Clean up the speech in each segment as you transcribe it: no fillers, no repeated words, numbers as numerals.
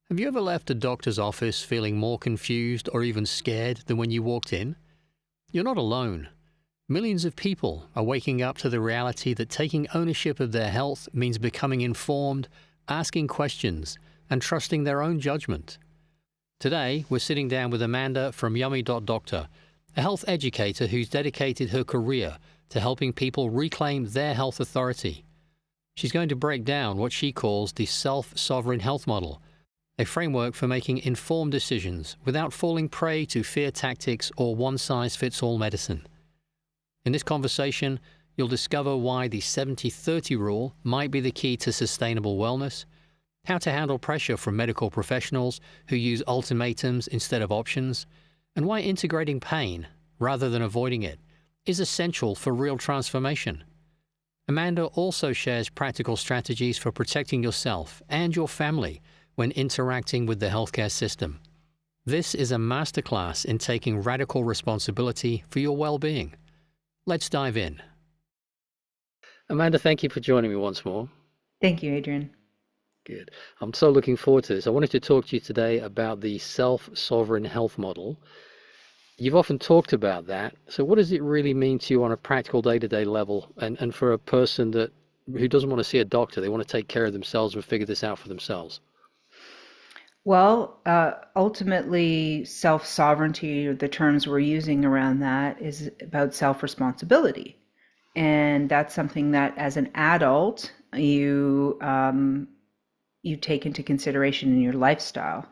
Have you ever left a doctor's office feeling more confused or even scared than when you walked in? You're not alone. Millions of people are waking up to the reality that taking ownership of their health means becoming informed, asking questions, and trusting their own judgment. Today, we're sitting down with Amanda from Yummy.Doctor, a health educator who's dedicated her career to helping people reclaim their health authority. She's going to break down what she calls the self-sovereign health model, a framework for making informed decisions without falling prey to fear tactics or one-size-fits-all medicine. In this conversation, you'll discover why the 70-30 rule might be the key to sustainable wellness, how to handle pressure from medical professionals who use ultimatums instead of options, and why integrating pain, rather than avoiding it, is essential for real transformation. Amanda also shares practical strategies for protecting yourself and your family when interacting with the healthcare system. This is a masterclass in taking radical responsibility for your well-being. Let's dive in. Amanda, thank you for joining me once more. Thank you, Adrian. Good. I'm so looking forward to this. I wanted to talk to you today about the self-sovereign health model. You've often talked about that. So what does it really mean to you on a practical day-to-day level, and for a person who doesn't want to see a doctor, they want to take care of themselves and figure this out for themselves? Well, ultimately, self-sovereignty, the terms we're using around that, is about self-responsibility. And that's something that as an adult, you take into consideration in your lifestyle.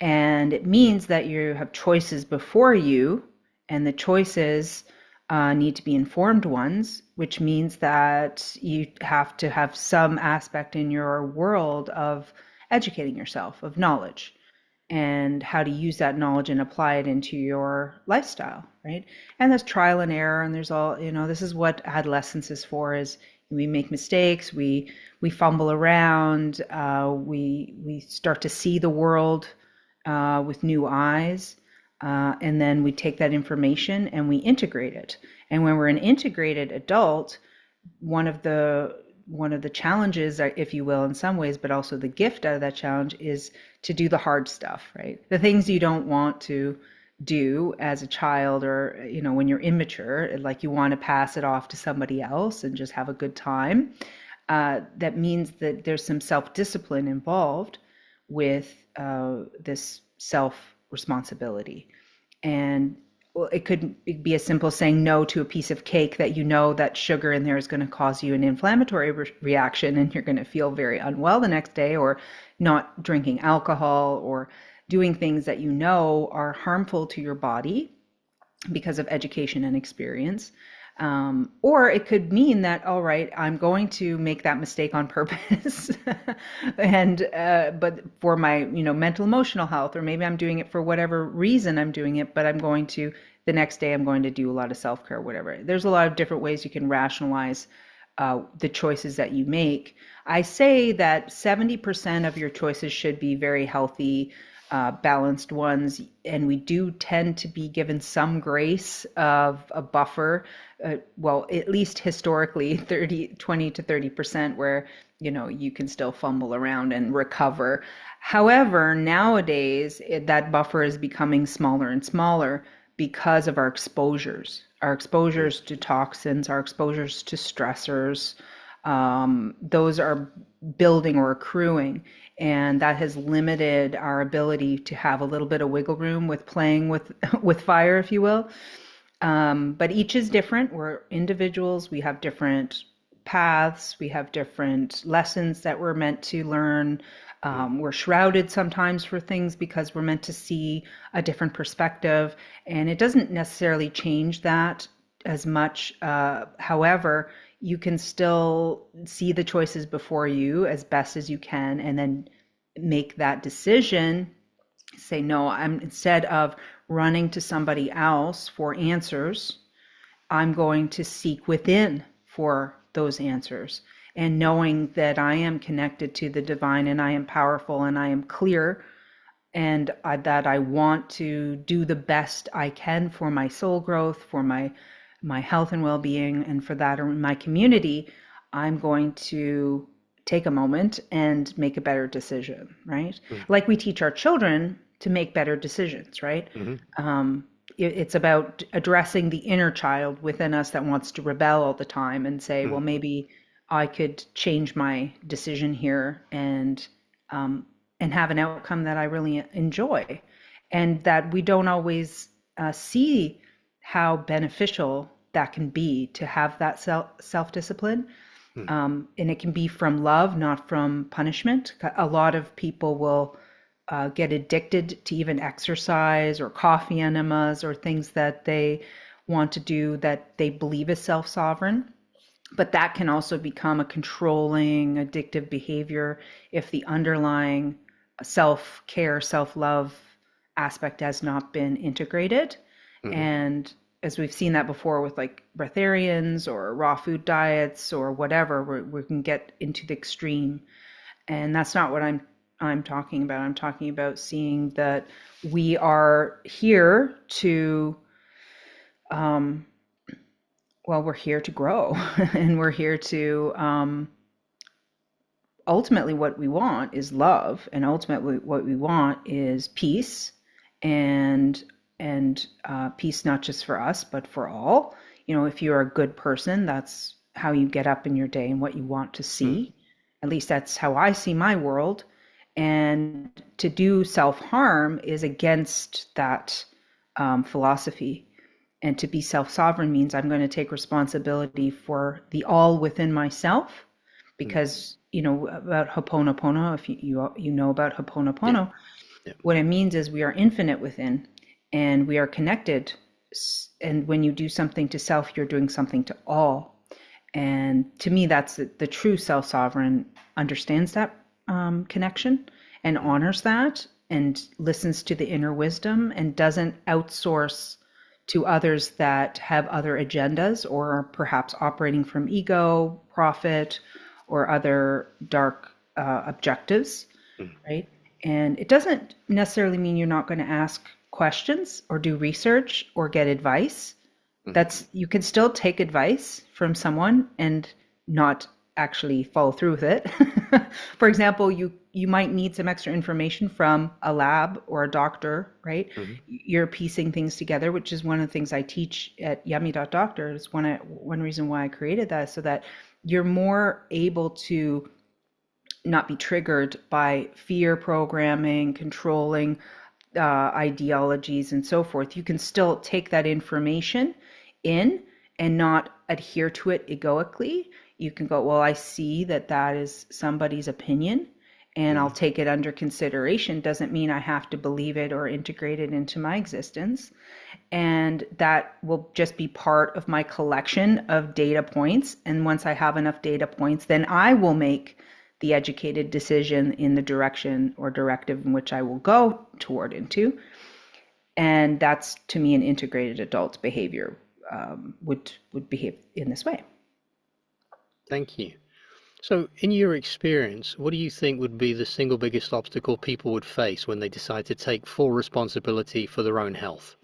And it means that you have choices before you, and the choices need to be informed ones, which means that you have to have some aspect in your world of educating yourself, of knowledge, and how to use that knowledge and apply it into your lifestyle, right? And there's trial and error, and there's all, this is what adolescence is for, is we make mistakes, we fumble around, we start to see the world with new eyes, and then we take that information and we integrate it. And when we're an integrated adult, one of the challenges, if you will, in some ways, but also the gift out of that challenge, is to do the hard stuff, right? The things you don't want to do as a child, or when you're immature, like you want to pass it off to somebody else and just have a good time. That means that there's some self-discipline involved with this self-responsibility. And it could be as simple as saying no to a piece of cake that that sugar in there is going to cause you an inflammatory reaction, and you're going to feel very unwell the next day, or not drinking alcohol, or doing things that are harmful to your body because of education and experience. Or it could mean that, all right, I'm going to make that mistake on purpose, and but for my mental emotional health, or maybe I'm doing it for whatever reason I'm doing it, but the next day I'm going to do a lot of self-care, whatever. There's a lot of different ways you can rationalize the choices that you make. I say that 70% of your choices should be very healthy, balanced ones, and we do tend to be given some grace of a buffer, well, at least historically 20 to 30%, where you can still fumble around and recover. However, nowadays that buffer is becoming smaller and smaller because of our exposures to toxins, our exposures to stressors. Those are building or accruing, and that has limited our ability to have a little bit of wiggle room with playing with with fire, if you will. But each is different. We're individuals. We have different paths. We have different lessons that we're meant to learn. We're shrouded sometimes for things because we're meant to see a different perspective, and it doesn't necessarily change that as much. However, you can still see the choices before you as best as you can, and then make that decision. Say, no, instead of running to somebody else for answers, I'm going to seek within for those answers. And knowing that I am connected to the divine, and I am powerful, and I am clear, and that I want to do the best I can for my soul growth, for my health and well-being, and for that in my community, I'm going to take a moment and make a better decision, right? Mm. Like we teach our children to make better decisions, right? Mhm. It's about addressing the inner child within us that wants to rebel all the time and say, well, Mm. maybe I could change my decision here um, and have an outcome that I really enjoy, and that we don't always see how beneficial that can be to have that self discipline. Mm. And it can be from love, not from punishment. A lot of people will get addicted to even exercise or coffee enemas or things that they want to do that they believe is self sovereign. But that can also become a controlling, addictive behavior if the underlying self care, self love aspect has not been integrated. Mhm. And as we've seen that before with like breatharians or raw food diets or whatever, we can get into the extreme. And that's not what I'm talking about. I'm talking about seeing that we are here to um, well, we're here to grow and we're here to ultimately what we want is love, and ultimately what we want is peace, and peace not just for us but for all. You know, if you're a good person, that's how you get up in your day and what you want to Mm. see. At least that's how I see my world. And to do self-harm is against that philosophy. And to be self-sovereign means I'm going to take responsibility for the all within myself, Mm. because you know about Ho'oponopono. If you know about Yeah. Ho'oponopono, Yeah. what it means is we are infinite within, and we are connected. And when you do something to self, you're doing something to all. And to me, that's the true self-sovereign understands that connection and Mm. honors that and listens to the inner wisdom and doesn't outsource to others that have other agendas or perhaps operating from ego, profit, or other dark objectives, Mm. right? And it doesn't necessarily mean you're not going to ask questions or do research or get advice. Mhm. That's, you can still take advice from someone and not actually follow through with it. For example, you might need some extra information from a lab or a doctor, right? Mhm. You're piecing things together, which is one of the things I teach at Yummy.Doctor. It's one reason why I created that, so that you're more able to not be triggered by fear programming, controlling ideologies, and so forth. You can still take that information in and not adhere to it egoically. You can go, well, I see that that is somebody's opinion and I'll Mhm. take it under consideration. Doesn't mean I have to believe it or integrate it into my existence. And that will just be part of my collection of data points. And once I have enough data points, then I will make the educated decision in the direction or directive in which I will go toward into. And that's to me an integrated adult behavior would behave in this way. Thank you. So, in your experience, what do you think would be the single biggest obstacle people would face when they decide to take full responsibility for their own health?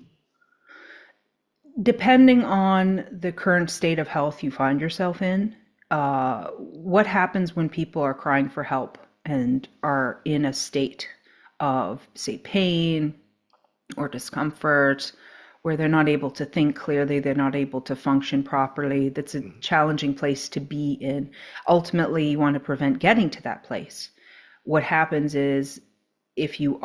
Depending on the current state of health you find yourself in, what happens when people are crying for help and are in a state of, say, pain or discomfort, where they're not able to think clearly, they're not able to function properly. That's a Mhm. challenging place to be in. Ultimately, you want to prevent getting to that place. What happens is if you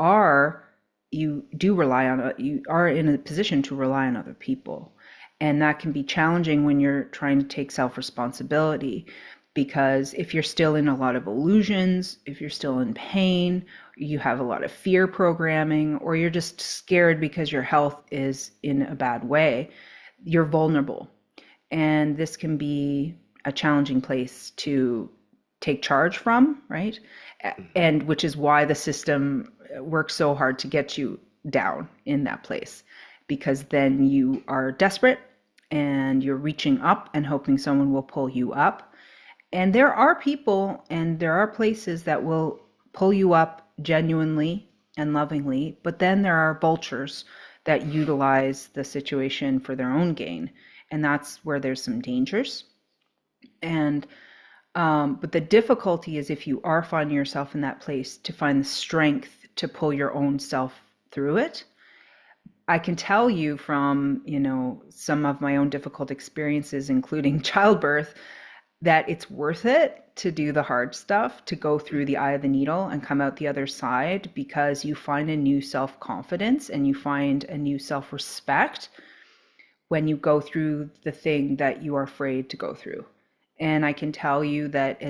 do rely on, you are in a position to rely on other people. And that can be challenging when you're trying to take self responsibility, because if you're still in a lot of illusions, if you're still in pain, you have a lot of fear programming, or you're just scared because your health is in a bad way, you're vulnerable. And this can be a challenging place to take charge from, right? Mhm. And which is why the system works so hard to get you down in that place, because then you are desperate and you're reaching up and hoping someone will pull you up. And there are people and there are places that will pull you up genuinely and lovingly, but then there are vultures that utilize the situation for their own gain. And that's where there's some dangers. And But the difficulty is if you are finding yourself in that place, to find the strength to pull your own self through it. I can tell you from, some of my own difficult experiences, including childbirth, that it's worth it to do the hard stuff, to go through the eye of the needle and come out the other side, because you find a new self-confidence and you find a new self-respect when you go through the thing that you are afraid to go through. And I can tell you that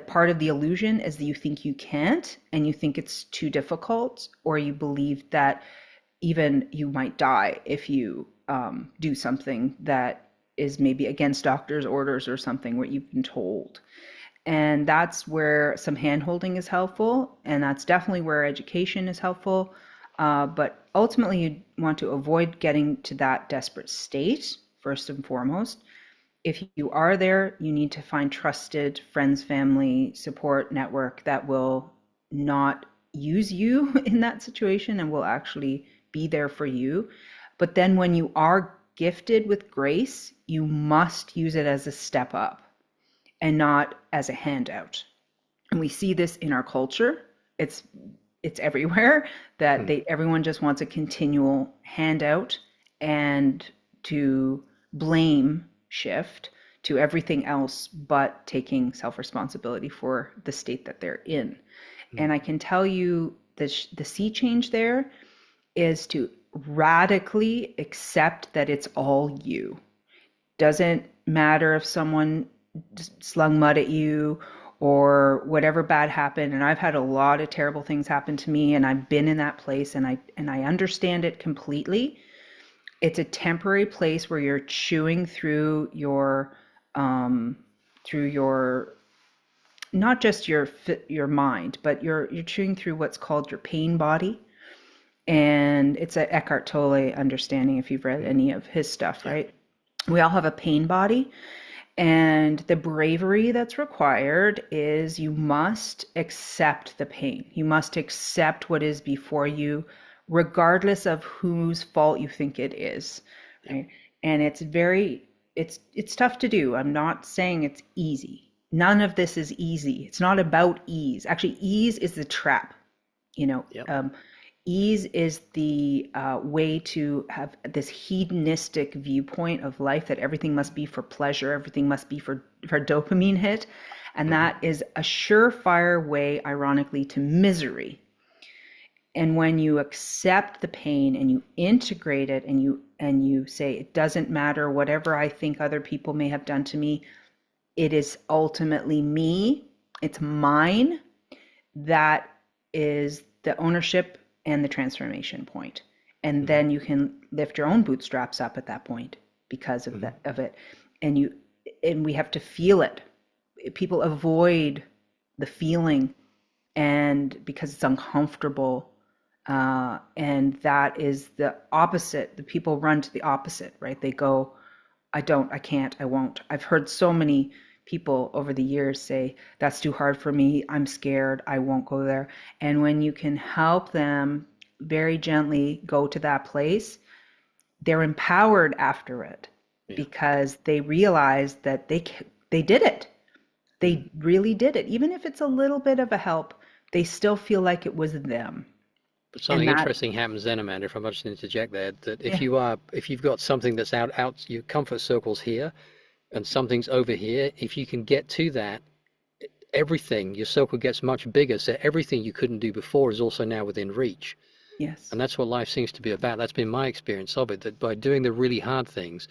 part of the illusion is that you think you can't, and you think it's too difficult, or you believe that even you might die if you do something that is maybe against doctor's orders or something what you've been told. And that's where some handholding is helpful, and that's definitely where education is helpful. But ultimately, you want to avoid getting to that desperate state, first and foremost. If you are there, you need to find trusted friends, family, support network that will not use you in that situation and will actually be there for you. But then when you are gifted with grace, you must use it as a step up and not as a handout. And we see this in our culture. It's it's everywhere that everyone just wants a continual handout and to blame shift to everything else but taking self-responsibility for the state that they're in. And I can tell you the sea change there is to radically accept that it's all you. Doesn't matter if someone slung mud at you or whatever bad happened. And I've had a lot of terrible things happen to me, and I've been in that place, and I understand it completely. It's a temporary place where you're chewing through your not just your mind, but you're chewing through what's called your pain body. And it's an Eckhart Tolle understanding if you've read any of his stuff, right? We all have a pain body. And the bravery that's required is you must accept the pain. You must accept what is before you, regardless of whose fault you think it is, right? And it's tough to do. I'm not saying it's easy. None of this is easy. It's not about ease. Actually, ease is the trap. You know, ease is the way to have this hedonistic viewpoint of life, that everything must be for pleasure, everything must be for dopamine hit. And that is a surefire way, ironically, to misery. And when you accept the pain and you integrate it, and you say, it doesn't matter whatever I think other people may have done to me, it is ultimately me, it's mine, that is the ownership and the transformation point. And then you can lift your own bootstraps up at that point because of it. And we have to feel it. People avoid the feeling, and because it's uncomfortable, and that is the opposite. The people run to the opposite, right? They go, I don't, I can't, I won't. I've heard so many people over the years say, that's too hard for me, I'm scared, I won't go there. And when you can help them very gently go to that place, they're empowered after it, because they realize that they did it. They really did it. Even if it's a little bit of a help, they still feel like it was them. But something interesting happens then, Amanda, if I might just interject there, that if you've got something that's out your comfort circles here, and something's over here, if you can get to that, everything, your circle gets much bigger. So everything you couldn't do before is also now within reach. Yes. And that's what life seems to be about. That's been my experience of it, that by doing the really hard things,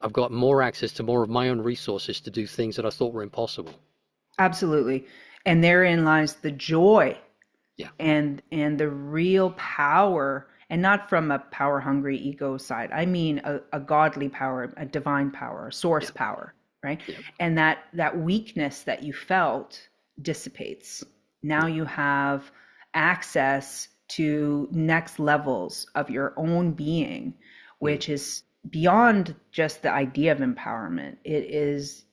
I've got more access to more of my own resources to do things that I thought were impossible. Absolutely. And therein lies the joy. Yeah. And the real power, and not from a power hungry ego side. I mean a godly power, a divine power, a source power, right? And that weakness that you felt dissipates. Now you have access to next levels of your own being, which is beyond just the idea of empowerment. It is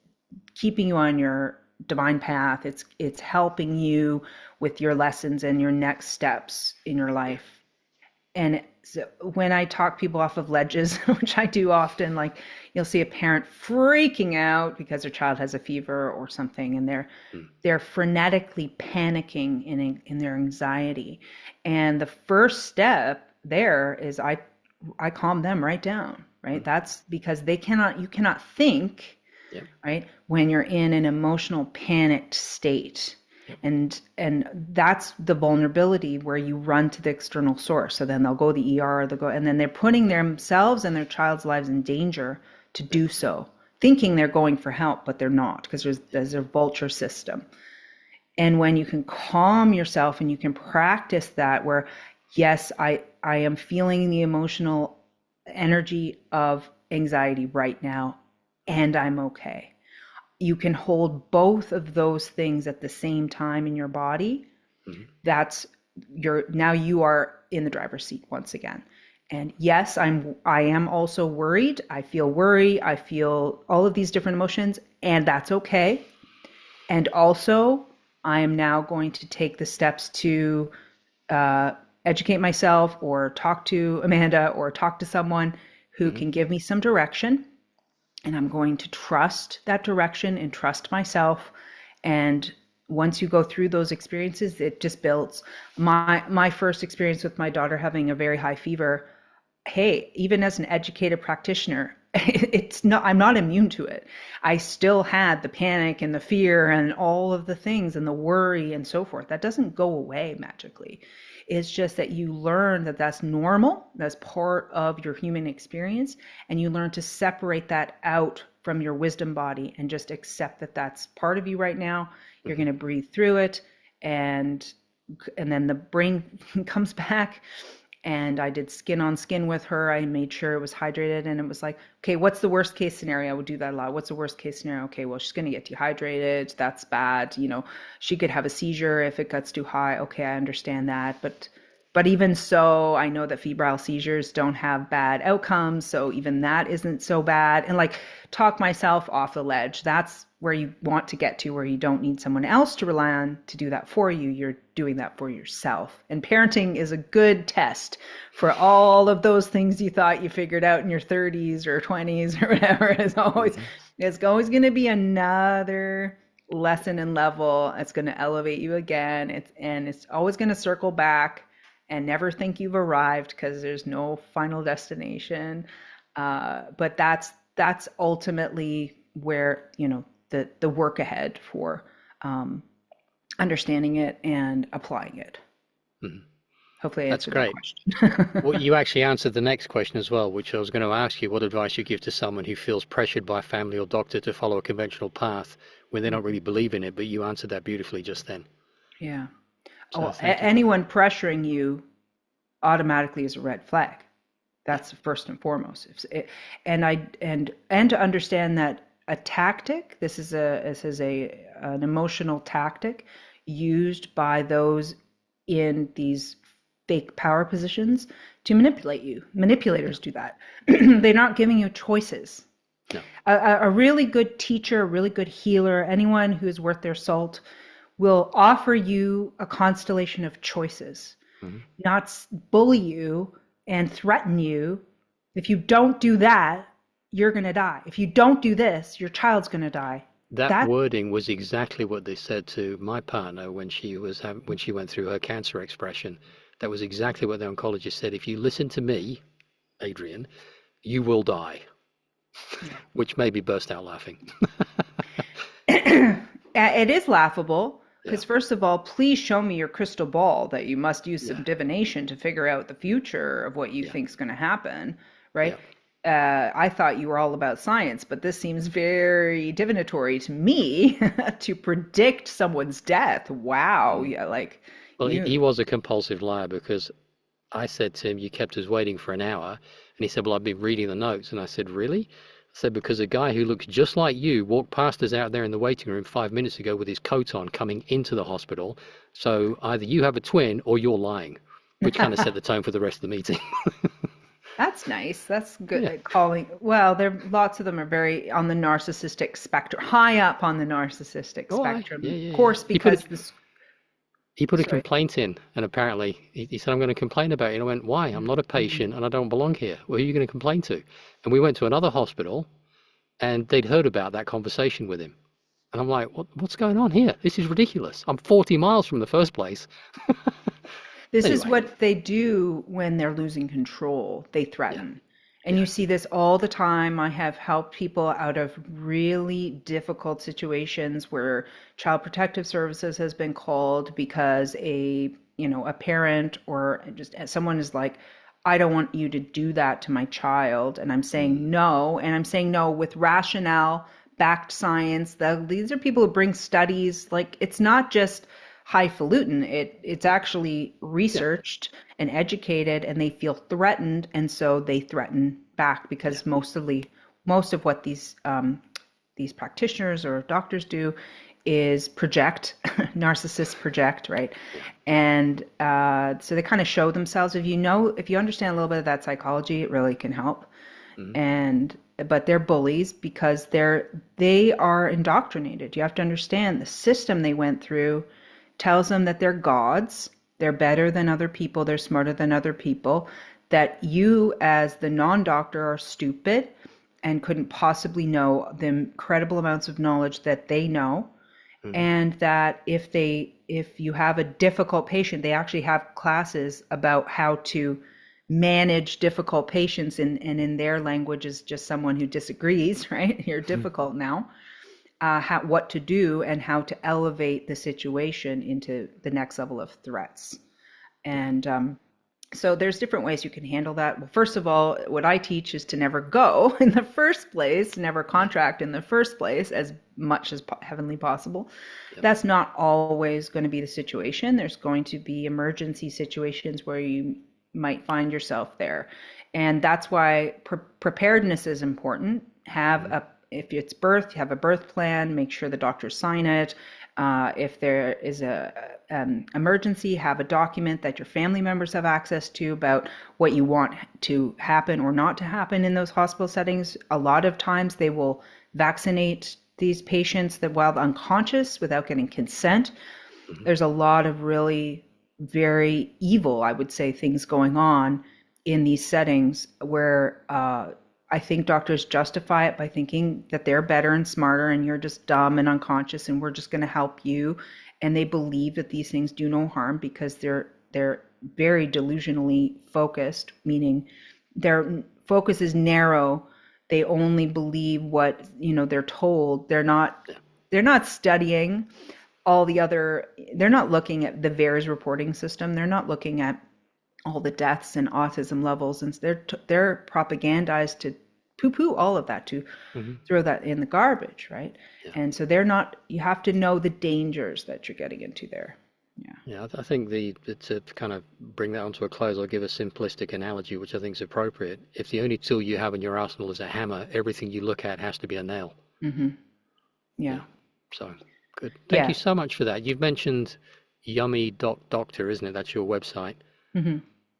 keeping you on your divine path. It's helping you with your lessons and your next steps in your life. And so when I talk people off of ledges, which I do often, like you'll see a parent freaking out because their child has a fever or something, and Mm. they're frenetically panicking in their anxiety. And the first step there is I calm them right down, right? Mm. That's because you cannot think, Yep. right, when you're in an emotional panicked state. Yep. And that's the vulnerability where you run to the external source. So then they'll go to the ER, or they'll go, and then they're putting themselves and their child's lives in danger to Yep. do so, thinking they're going for help, but they're not, because there's a vulture system. And when you can calm yourself and you can practice that, where yes, I am feeling the emotional energy of anxiety right now, and I'm okay. You can hold both of those things at the same time in your body. Mm. That's now you are in the driver's seat once again. And yes, I am also worried. I feel worry. I feel all of these different emotions, and that's okay. And also, I am now going to take the steps to uh, educate myself, or talk to Amanda, or talk to someone who Mm. can give me some direction. And I'm going to trust that direction and trust myself. And once you go through those experiences, it just builds. My first experience with my daughter having a very high fever, hey, even as an educated practitioner, I'm not immune to it. I still had the panic and the fear and all of the things and the worry and so forth. That doesn't go away magically. It's just that you learn that that's normal, that's part of your human experience, and you learn to separate that out from your wisdom body and just accept that that's part of you right now. You're going Mm. to breathe through it, and then the brain comes back. And I did skin on skin with her. I made sure it was hydrated, and it was like, okay, what's the worst case scenario? I would do that a lot. What's the worst case scenario? Okay, well, she's going to get dehydrated. That's bad. She could have a seizure if it gets too high. Okay, I understand that. But even so, I know that febrile seizures don't have bad outcomes. So even that isn't so bad. And like, talk myself off the ledge. That's where you want to get to, where you don't need someone else to rely on to do that for you. You're doing that for yourself. And parenting is a good test for all of those things you thought you figured out in your 30s or 20s or whatever. It's always going to be another lesson and level. It's going to elevate you again. It's always going to circle back, and never think you've arrived, because there's no final destination. But that's ultimately where the work ahead for understanding it and applying it. Mm. Hopefully I That's answered that great. question. Well, you actually answered the next question as well, which I was going to ask you, what advice you give to someone who feels pressured by family or doctor to follow a conventional path when they don't really believe in it, but you answered that beautifully just then. Yeah. So Oh, thank you for that. anyone pressuring you automatically is a red flag. Yeah. That's first and foremost. And to understand that a tactic, this is an emotional tactic used by those in these fake power positions to manipulate you. Yeah. Manipulators do that. They're not giving you choices. No. A really good teacher, a really good healer, anyone who is worth their salt, will offer you a constellation of choices, Hmm. not bully you and threaten you. If you don't do that, you're going to die. If you don't do this, your child's going to die. That That wording was exactly what they said to my partner when when she went through her cancer expression. That was exactly what the oncologist said. If you listen to me, Adrian, you will die, Yeah. which made me burst out laughing. It is laughable Yeah. because, first of all, please show me your crystal ball that you must use some Yeah. divination to figure out the future of what you Yeah. think is going to happen, right? Yeah. I thought you were all about science, but this seems very divinatory to me to predict someone's death. Wow. Mm. Yeah, like Well, he you. was a compulsive liar because I said to him, "You kept us waiting for an hour." And he said, "Well, I've been reading the notes." And I said, "Really?" I said, "Because a guy who looks just like you walked past us out there in the waiting room 5 minutes ago with his coat on coming into the hospital. So either you have a twin or you're lying," which kind of set the tone for the rest of the meeting. That's nice. That's good Yeah. at calling. Well, there lots of them are very on the narcissistic spectrum, high up on the narcissistic Oh, spectrum. yeah, Of yeah, yeah. course, because this. He put a Sorry. complaint in, and apparently he said, I'm going to complain about it. And I went, why? I'm not a patient and I don't belong here. Well, who are you going to complain to? And we went to another hospital, and they'd heard about that conversation with him. And I'm like, what's going on here? This is ridiculous. I'm 40 miles from the first place. This is Anyway, what they do when they're losing control. They yeah, threaten. And yeah. you see this all the time. I have helped people out of really difficult situations where Child Protective Services has been called because a parent or just someone is like, I don't want you to do that to my child. And I'm saying Mm, no. And I'm saying no with rationale, backed science. These are people who bring studies. Like, it's not just highfalutin. It's actually yeah, researched and educated, and they feel threatened, and so they threaten back yeah. because most of what these practitioners or doctors do is project. Narcissists project, right? Yeah. And so they kind of show themselves. If you understand a little bit of that psychology, it really can help. Mm, And but they're bullies because they are indoctrinated. You have to understand the system they went through tells them that they're gods, they're better than other people, they're smarter than other people, that you as the non-doctor are stupid and couldn't possibly know the incredible amounts of knowledge that they know, mm, and that if you have a difficult patient, they actually have classes about how to manage difficult patients, and in their language is just someone who disagrees, right? You're mm, difficult now. What to do and how to elevate the situation into the next level of threats. yeah. And so there's different ways you can handle that. Well, first of all, what I teach is to never go in the first place, never Yeah. contract in the first place, as much as heavenly possible. Yep. That's not always going to be the situation. There's going to be emergency situations where you might find yourself there. And that's why preparedness is important. Mm, If it's birth, you have a birth plan, make sure the doctors sign it. If there is a emergency, have a document that your family members have access to about what you want to happen or not to happen in those hospital settings. A lot of times they will vaccinate these patients that while unconscious without getting consent. mm, There's a lot of really very evil, I would say, things going on in these settings where I think doctors justify it by thinking that they're better and smarter and you're just dumb and unconscious and we're just going to help you. And they believe that these things do no harm because they're very delusionally focused, meaning their focus is narrow. They only believe what they're told. yeah. They're not studying all the other. They're not looking at the VAERS reporting system. They're not looking at all the deaths and autism levels, and they're propagandized to poo-poo all of that, to Mm, throw that in the garbage, right? yeah. And so they're not. You have to know the dangers that you're getting into there. Yeah. Yeah, I think to kind of bring that onto a close, I'll give a simplistic analogy, which I think is appropriate. If the only tool you have in your arsenal is a hammer, everything you look at has to be a nail. Mm-hmm. Yeah. Yeah. So good. Thank you Yeah. so much for that. You've mentioned Yummy.Doctor, isn't it? That's your website. Mm-hmm.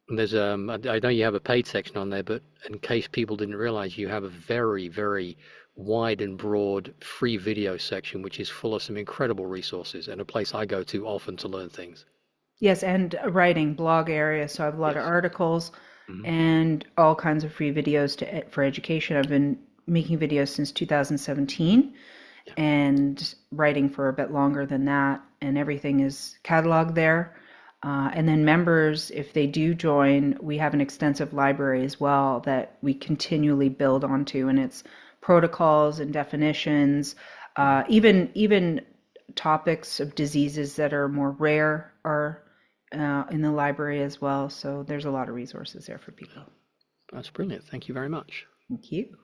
And there's I know you have a paid section on there, but in case people didn't realize, you have a very, very wide and broad free video section, which is full of some incredible resources and a place I go to often to learn things. Yes, and writing blog area. So I have a lot of Yes. articles Hmm. and all kinds of free videos for education. I've been making videos since 2017 Yeah. and writing for a bit longer than that. And everything is cataloged there. And then members, if they do join, we have an extensive library as well that we continually build onto, and it's protocols and definitions, Hmm. even topics of diseases that are more rare are in the library as well. So there's a lot of resources there for people. That's brilliant. Thank you very much. Thank you.